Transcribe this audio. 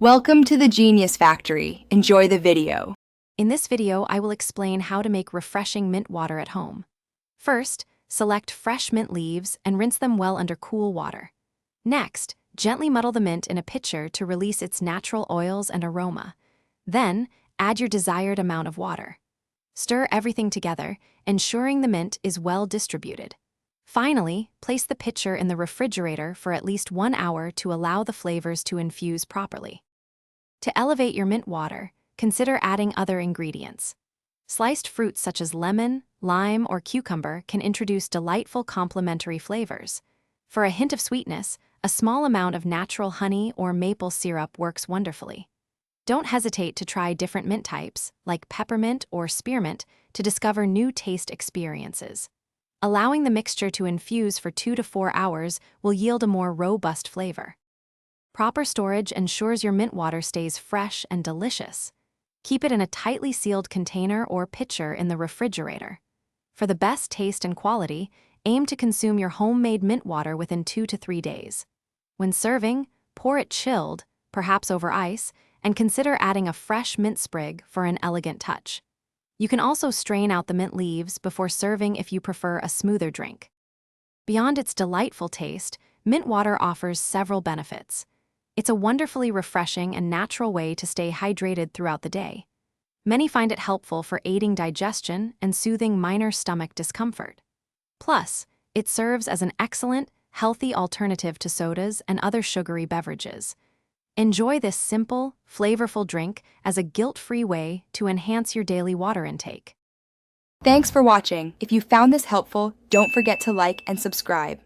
Welcome to the Genius Factory. Enjoy the video. In this video, I will explain how to make refreshing mint water at home. First, select fresh mint leaves and rinse them well under cool water. Next, gently muddle the mint in a pitcher to release its natural oils and aroma. Then, add your desired amount of water. Stir everything together, ensuring the mint is well distributed. Finally, place the pitcher in the refrigerator for at least 1 hour to allow the flavors to infuse properly. To elevate your mint water, consider adding other ingredients. Sliced fruits such as lemon, lime, or cucumber can introduce delightful complementary flavors. For a hint of sweetness, a small amount of natural honey or maple syrup works wonderfully. Don't hesitate to try different mint types, like peppermint or spearmint, to discover new taste experiences. Allowing the mixture to infuse for 2 to 4 hours will yield a more robust flavor. Proper storage ensures your mint water stays fresh and delicious. Keep it in a tightly sealed container or pitcher in the refrigerator. For the best taste and quality, aim to consume your homemade mint water within 2 to 3 days. When serving, pour it chilled, perhaps over ice, and consider adding a fresh mint sprig for an elegant touch. You can also strain out the mint leaves before serving if you prefer a smoother drink. Beyond its delightful taste, mint water offers several benefits. It's a wonderfully refreshing and natural way to stay hydrated throughout the day. Many find it helpful for aiding digestion and soothing minor stomach discomfort. Plus, it serves as an excellent, healthy alternative to sodas and other sugary beverages. Enjoy this simple, flavorful drink as a guilt-free way to enhance your daily water intake. Thanks for watching. If you found this helpful, don't forget to like and subscribe.